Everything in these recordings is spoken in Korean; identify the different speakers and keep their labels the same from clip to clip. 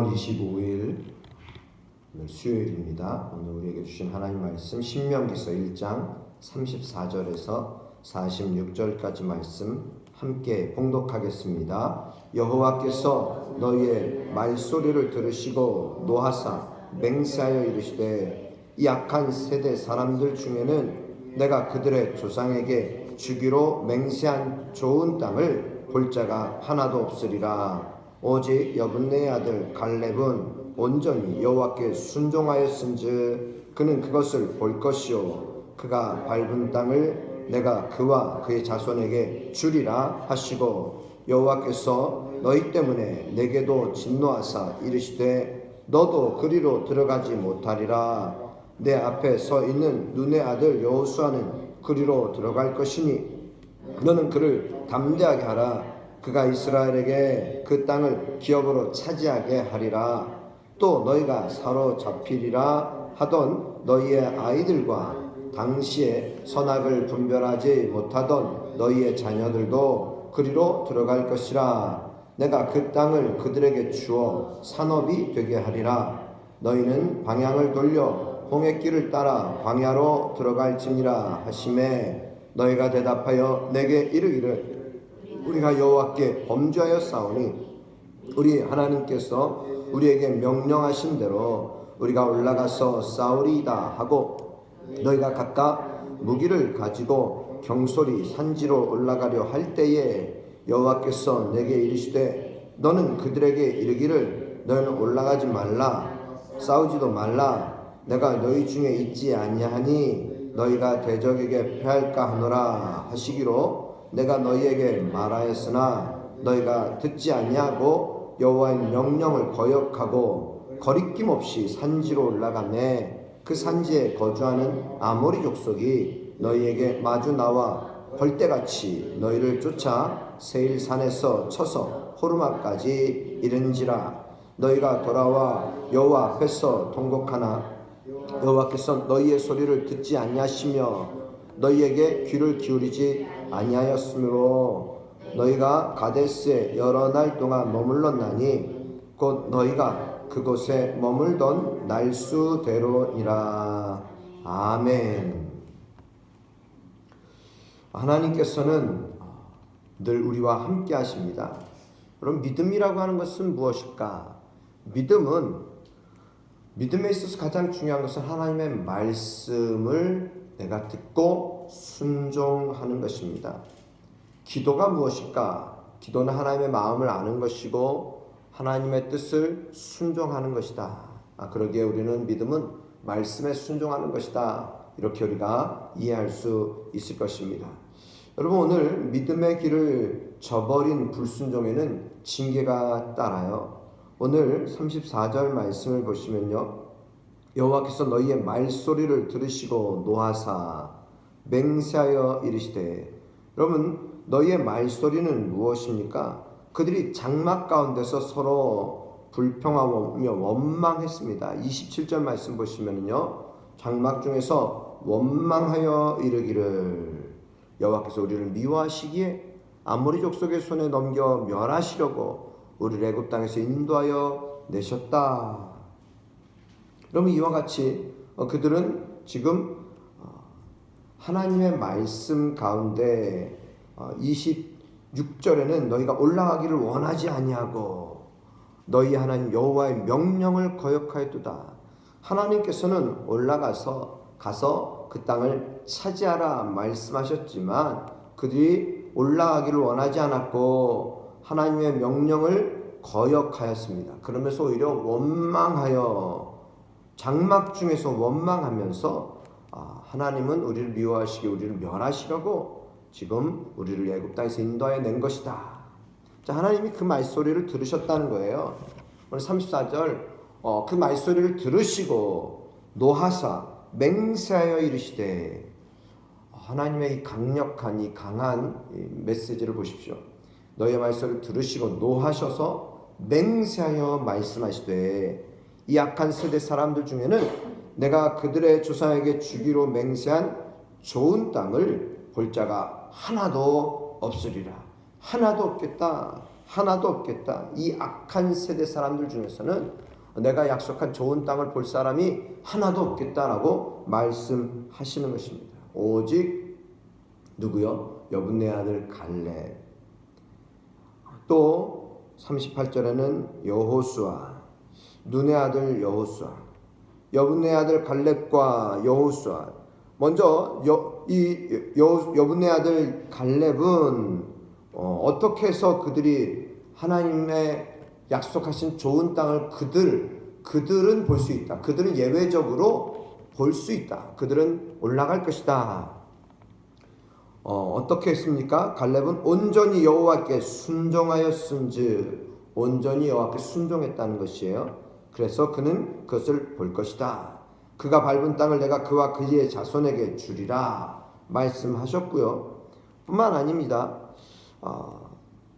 Speaker 1: 6월 25일 오늘 수요일입니다. 오늘 우리에게 주신 하나님 말씀 신명기서 1장 34절에서 46절까지 말씀 함께 봉독하겠습니다. 여호와께서 너희의 말소리를 들으시고 노하사 맹세하여 이르시되 이 악한 세대 사람들 중에는 내가 그들의 조상에게 주기로 맹세한 좋은 땅을 볼 자가 하나도 없으리라. 오직 여분네의 아들 갈렙은 온전히 여호와께 순종하였은즉 그는 그것을 볼 것이요 그가 밟은 땅을 내가 그와 그의 자손에게 주리라 하시고 여호와께서 너희 때문에 내게도 진노하사 이르시되 너도 그리로 들어가지 못하리라. 내 앞에 서 있는 눈의 아들 여호수아는 그리로 들어갈 것이니 너는 그를 담대하게 하라. 그가 이스라엘에게 그 땅을 기업으로 차지하게 하리라. 또 너희가 사로잡히리라 하던 너희의 아이들과 당시에 선악을 분별하지 못하던 너희의 자녀들도 그리로 들어갈 것이라. 내가 그 땅을 그들에게 주어 산업이 되게 하리라. 너희는 방향을 돌려 홍해길을 따라 광야로 들어갈지니라 하시매 너희가 대답하여 내게 이르기를 우리가 여호와께 범죄하여 싸우니 우리 하나님께서 우리에게 명령하신 대로 우리가 올라가서 싸우리이다 하고 너희가 각각 무기를 가지고 경솔히 산지로 올라가려 할 때에 여호와께서 내게 이르시되 너는 그들에게 이르기를 너희는 올라가지 말라 싸우지도 말라. 내가 너희 중에 있지 아니하니 너희가 대적에게 패할까 하노라 하시기로 내가 너희에게 말하였으나 너희가 듣지 아니하고 여호와의 명령을 거역하고 거리낌 없이 산지로 올라가매 그 산지에 거주하는 아모리 족속이 너희에게 마주 나와 벌떼같이 너희를 쫓아 세일산에서 쳐서 호르마까지 이른지라. 너희가 돌아와 여호와 앞에서 통곡하나 여호와께서 너희의 소리를 듣지 아니하시며 너희에게 귀를 기울이지 아니하였으므로 너희가 가데스에 여러 날 동안 머물렀나니 곧 너희가 그곳에 머물던 날수대로니라. 아멘. 하나님께서는 늘 우리와 함께 하십니다. 그럼 믿음이라고 하는 것은 무엇일까? 믿음에 있어서 가장 중요한 것은 하나님의 말씀을 내가 듣고 순종하는 것입니다. 기도가 무엇일까? 기도는 하나님의 마음을 아는 것이고 하나님의 뜻을 순종하는 것이다. 그러기에 우리는 믿음은 말씀에 순종하는 것이다. 이렇게 우리가 이해할 수 있을 것입니다. 여러분 오늘 믿음의 길을 저버린 불순종에는 징계가 따라요. 오늘 34절 말씀을 보시면요. 여호와께서 너희의 말소리를 들으시고 노하사 맹세하여 이르시되 여러분 너희의 말소리는 무엇입니까? 그들이 장막 가운데서 서로 불평하며 원망했습니다. 27절 말씀 보시면요. 장막 중에서 원망하여 이르기를 여호와께서 우리를 미워하시기에 아모리 족속의 손에 넘겨 멸하시려고 우리를 애굽 땅에서 인도하여 내셨다. 그러면 이와 같이 그들은 지금 하나님의 말씀 가운데 26절에는 너희가 올라가기를 원하지 아니하고 너희 하나님 여호와의 명령을 거역하였도다. 하나님께서는 올라가서 그 땅을 차지하라 말씀하셨지만 그들이 올라가기를 원하지 않았고 하나님의 명령을 거역하였습니다. 그러면서 오히려 원망하여 장막 중에서 원망하면서 하나님은 우리를 미워하시기 우리를 멸하시려고 지금 우리를 애굽 땅에서 인도하여 낸 것이다. 자, 하나님이 그 말소리를 들으셨다는 거예요. 오늘 34절 그 말소리를 들으시고 노하사 맹세하여 이르시되 하나님의 이 강력한 이 강한 메시지를 보십시오. 너희의 말소리를 들으시고 노하셔서 맹세하여 말씀하시되 이 악한 세대 사람들 중에는 내가 그들의 조상에게 주기로 맹세한 좋은 땅을 볼 자가 하나도 없으리라. 하나도 없겠다. 하나도 없겠다. 이 악한 세대 사람들 중에서는 내가 약속한 좋은 땅을 볼 사람이 하나도 없겠다라고 말씀하시는 것입니다. 오직 누구요? 여분네 아들 갈렙. 또 38절에는 여호수아, 눈의 아들 여호수아, 여분네 아들 갈렙과 여호수아. 먼저 여분네 아들 갈렙은 어떻게 해서 그들이 하나님의 약속하신 좋은 땅을 그들은 볼 수 있다. 그들은 예외적으로 볼 수 있다. 그들은 올라갈 것이다. 어떻게 했습니까? 갈렙은 온전히 여호와께 순종하였은즉, 온전히 여호와께 순종했다는 것이에요. 그래서 그는 그것을 볼 것이다. 그가 밟은 땅을 내가 그와 그의 자손에게 주리라 말씀하셨고요. 뿐만 아닙니다.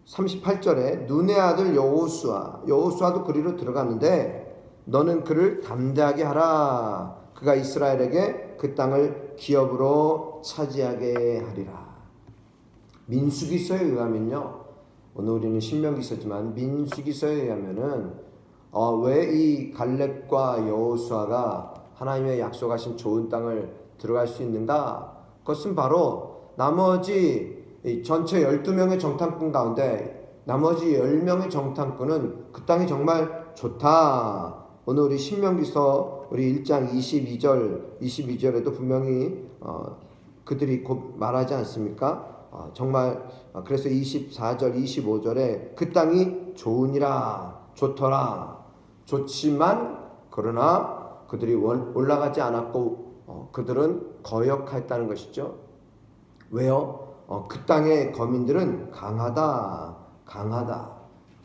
Speaker 1: 38절에 눈의 아들 여호수아도 그리로 들어갔는데 너는 그를 담대하게 하라. 그가 이스라엘에게 그 땅을 기업으로 차지하게 하리라. 민수기서에 의하면요, 오늘 우리는 신명기서지만 민수기서에 의하면은 왜 이 갈렙과 여호수아가 하나님의 약속하신 좋은 땅을 들어갈 수 있는가? 그것은 바로 나머지 전체 12명의 정탐꾼 가운데 나머지 10명의 정탐꾼은 그 땅이 정말 좋다. 오늘 우리 신명기서 우리 1장 22절에도 분명히 그들이 곧 말하지 않습니까? 정말 그래서 24절 25절에 그 땅이 좋으니라, 좋더라. 좋지만 그러나 그들이 올라가지 않았고 그들은 거역했다는 것이죠. 왜요? 그 땅의 거민들은 강하다.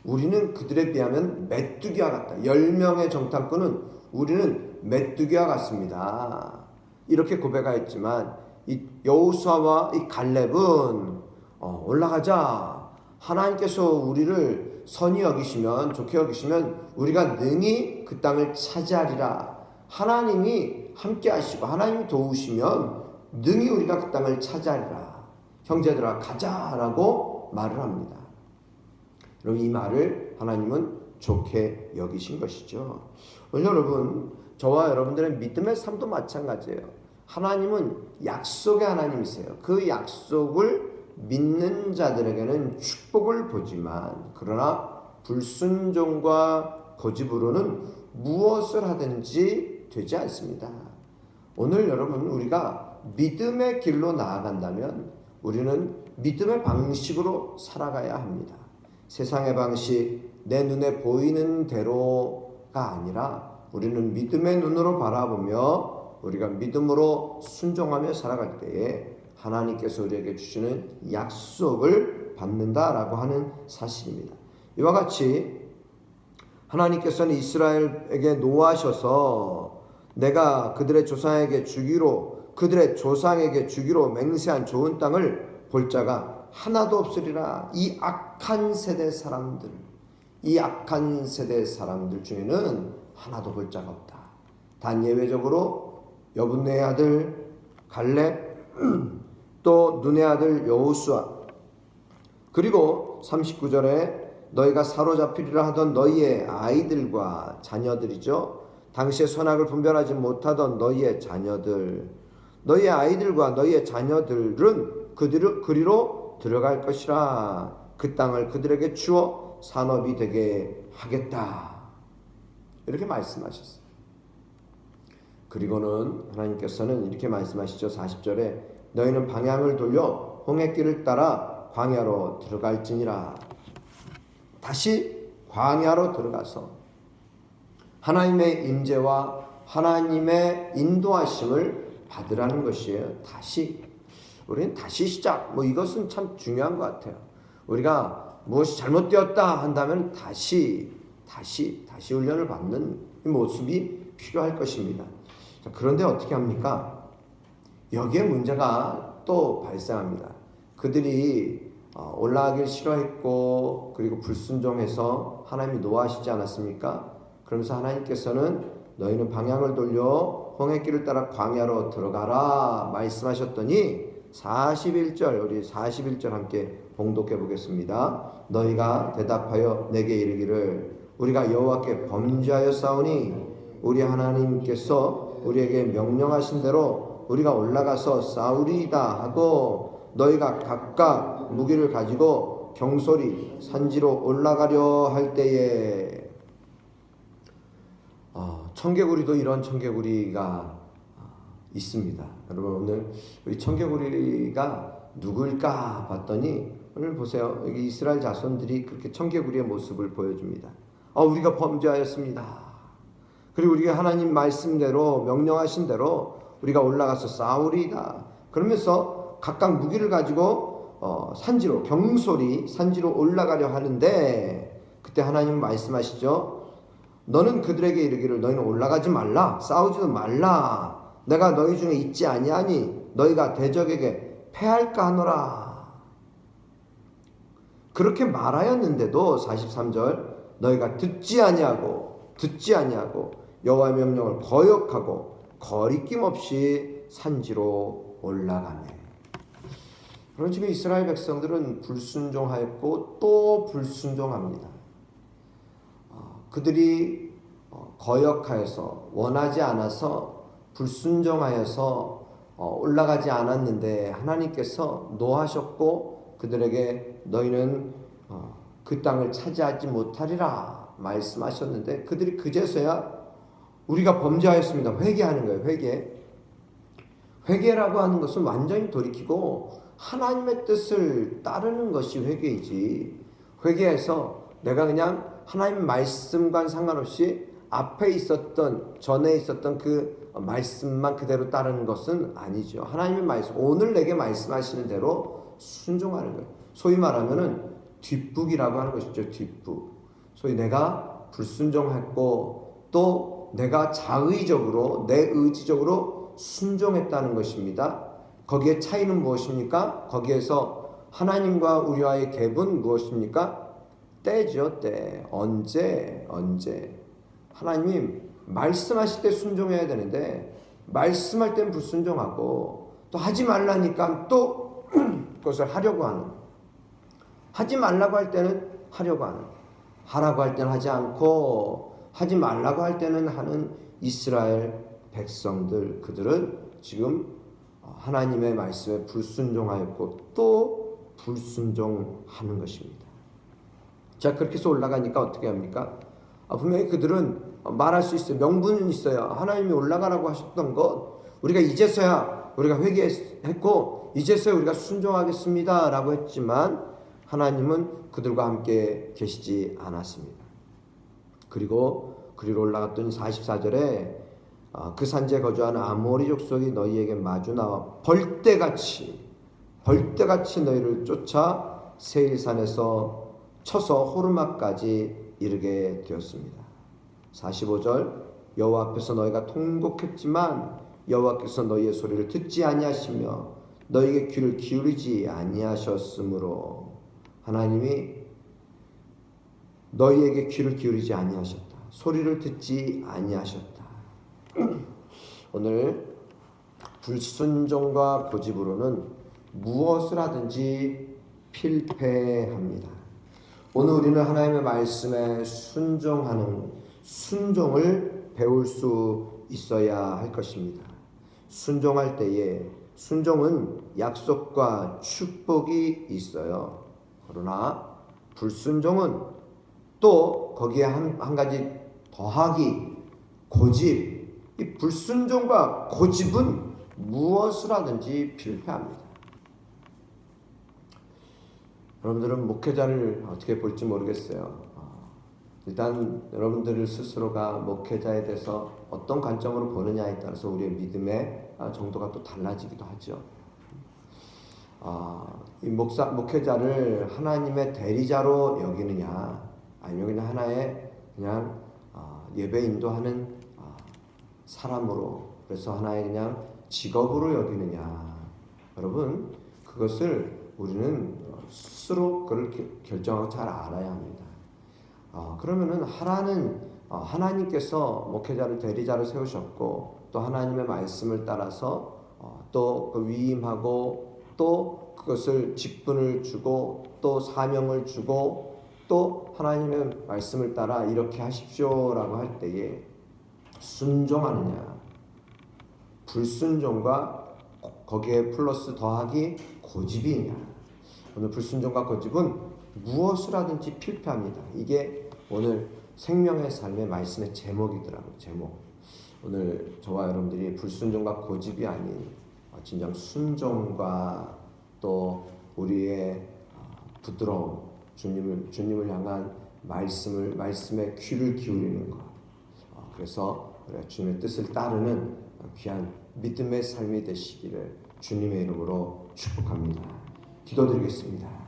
Speaker 1: 우리는 그들에 비하면 메뚜기와 같다. 10명의 정탐꾼은 우리는 메뚜기와 같습니다. 이렇게 고백하였지만 이 여호수아와 이 갈렙은 올라가자. 하나님께서 우리를 선히 여기시면, 좋게 여기시면 우리가 능히 그 땅을 차지하리라. 하나님이 함께 하시고 하나님이 도우시면 능히 우리가 그 땅을 차지하리라. 형제들아 가자라고 말을 합니다. 그럼 이 말을 하나님은 좋게 여기신 것이죠. 오늘 여러분, 저와 여러분들의 믿음의 삶도 마찬가지예요. 하나님은 약속의 하나님이세요. 그 약속을 믿는 자들에게는 축복을 보지만 그러나 불순종과 고집으로는 무엇을 하든지 되지 않습니다. 오늘 여러분, 우리가 믿음의 길로 나아간다면 우리는 믿음의 방식으로 살아가야 합니다. 세상의 방식, 내 눈에 보이는 대로가 아니라 우리는 믿음의 눈으로 바라보며 우리가 믿음으로 순종하며 살아갈 때에 하나님께서 우리에게 주시는 약속을 받는다라고 하는 사실입니다. 이와 같이 하나님께서는 이스라엘에게 노하셔서 내가 그들의 조상에게 주기로 맹세한 좋은 땅을 볼 자가 하나도 없으리라. 이 악한 세대 사람들 중에는 하나도 볼 자가 없다. 단 예외적으로 여분네 아들 갈렙, 또 눈의 아들 여호수아, 그리고 39절에 너희가 사로잡히리라 하던 너희의 아이들과 자녀들이죠. 당시에 선악을 분별하지 못하던 너희의 자녀들, 너희의 아이들과 너희의 자녀들은 그리로 들어갈 것이라. 그 땅을 그들에게 주어 산업이 되게 하겠다. 이렇게 말씀하셨어요. 그리고는 하나님께서는 이렇게 말씀하시죠. 40절에 너희는 방향을 돌려 홍해길을 따라 광야로 들어갈지니라. 다시 광야로 들어가서 하나님의 임재와 하나님의 인도하심을 받으라는 것이에요. 우리는 다시 시작. 이것은 참 중요한 것 같아요. 우리가 무엇이 잘못되었다 한다면 다시 훈련을 받는 모습이 필요할 것입니다. 자, 그런데 어떻게 합니까? 여기에 문제가 또 발생합니다. 그들이 올라가길 싫어했고 그리고 불순종해서 하나님이 노하시지 않았습니까? 그러면서 하나님께서는 너희는 방향을 돌려 홍해길을 따라 광야로 들어가라 말씀하셨더니 41절, 우리 41절 함께 봉독해 보겠습니다. 너희가 대답하여 내게 이르기를 우리가 여호와께 범죄하였사오니 우리 하나님께서 우리에게 명령하신 대로 우리가 올라가서 싸우리이다 하고 너희가 각각 무기를 가지고 경솔히 산지로 올라가려 할 때에 청개구리도 이런 청개구리가 있습니다. 여러분 오늘 우리 청개구리가 누굴까 봤더니 오늘 보세요. 여기 이스라엘 자손들이 그렇게 청개구리의 모습을 보여줍니다. 우리가 범죄하였습니다. 그리고 우리가 하나님 말씀대로 명령하신 대로 우리가 올라가서 싸우리이다. 그러면서 각각 무기를 가지고 산지로 경솔히 산지로 올라가려 하는데 그때 하나님 말씀하시죠. 너는 그들에게 이르기를 너희는 올라가지 말라 싸우지도 말라 내가 너희 중에 있지 아니하니 너희가 대적에게 패할까 하노라. 그렇게 말하였는데도 43절 너희가 듣지 아니하고 여호와의 명령을 거역하고 거리낌 없이 산지로 올라가네. 그럼 지금 이스라엘 백성들은 불순종하였고 또 불순종합니다. 그들이 거역하여서 원하지 않아서 불순종하여서 올라가지 않았는데 하나님께서 노하셨고 그들에게 너희는 그 땅을 차지하지 못하리라 말씀하셨는데 그들이 그제서야 우리가 범죄하였습니다. 회개하는 거예요. 회개라고 하는 것은 완전히 돌이키고 하나님의 뜻을 따르는 것이 회개이지, 회개해서 내가 그냥 하나님 말씀과 상관없이 앞에 있었던 전에 있었던 그 말씀만 그대로 따르는 것은 아니죠. 하나님의 말씀, 오늘 내게 말씀하시는 대로 순종하는 거예요. 소위 말하면은 뒷북이라고 하는 것이죠. 뒷북. 소위 내가 불순종했고 또 내가 자의적으로 내 의지적으로 순종했다는 것입니다. 거기에 차이는 무엇입니까? 거기에서 하나님과 우리와의 갭은 무엇입니까? 때죠, 때. 언제. 하나님 말씀하실 때 순종해야 되는데 말씀할 때는 불순종하고 또 하지 말라니까 또 그것을 하려고 하는, 하지 말라고 할 때는 하려고 하는, 하라고 할 때는 하지 않고 하지 말라고 할 때는 하는 이스라엘 백성들, 그들은 지금 하나님의 말씀에 불순종하였고 또 불순종하는 것입니다. 자, 그렇게 해서 올라가니까 어떻게 합니까? 분명히 그들은 말할 수 있어요. 명분은 있어요. 하나님이 올라가라고 하셨던 것, 우리가 이제서야 우리가 회개했고 이제서야 우리가 순종하겠습니다 라고 했지만 하나님은 그들과 함께 계시지 않았습니다. 그리로 올라갔더니 44절에 그 산지에 거주하는 아모리 족속이 너희에게 마주 나와 벌떼같이 너희를 쫓아 세일산에서 쳐서 호르마까지 이르게 되었습니다. 45절 여호와 앞에서 너희가 통곡했지만 여호와께서 너희의 소리를 듣지 아니하시며 너희에게 귀를 기울이지 아니하셨으므로, 하나님이 너희에게 귀를 기울이지 아니하셨다. 소리를 듣지 아니하셨다. 오늘 불순종과 고집으로는 무엇을 하든지 필패합니다. 오늘 우리는 하나님의 말씀에 순종을 배울 수 있어야 할 것입니다. 순종할 때에 순종은 약속과 축복이 있어요. 그러나 불순종은 또 거기에 한 가지 더하기, 고집. 이 불순종과 고집은 무엇을 하든지 필패합니다. 여러분들은 목회자를 어떻게 볼지 모르겠어요. 일단 여러분들 스스로가 목회자에 대해서 어떤 관점으로 보느냐에 따라서 우리의 믿음의 정도가 또 달라지기도 하죠. 이 목회자를 하나님의 대리자로 여기느냐, 아니면 그냥 하나의 예배 인도하는 사람으로, 그래서 하나의 그냥 직업으로 여기느냐, 여러분 그것을 우리는 스스로 그걸 결정하고 잘 알아야 합니다. 그러면은 하나님께서 목회자를 대리자로 세우셨고 또 하나님의 말씀을 따라서 또 그 위임하고 또 그것을 직분을 주고 또 사명을 주고 또 하나님의 말씀을 따라 이렇게 하십시오라고 할 때에 순종하느냐, 불순종과 거기에 플러스 더하기 고집이냐. 오늘 불순종과 고집은 무엇을 하든지 필패합니다. 이게 오늘 생명의 삶의 말씀의 제목이더라고요. 제목. 오늘 저와 여러분들이 불순종과 고집이 아닌 진정 순종과 또 우리의 부드러움, 주님을 향한 말씀에 귀를 기울이는 것. 그래서 우리가 주님의 뜻을 따르는 귀한 믿음의 삶이 되시기를 주님의 이름으로 축복합니다. 기도드리겠습니다.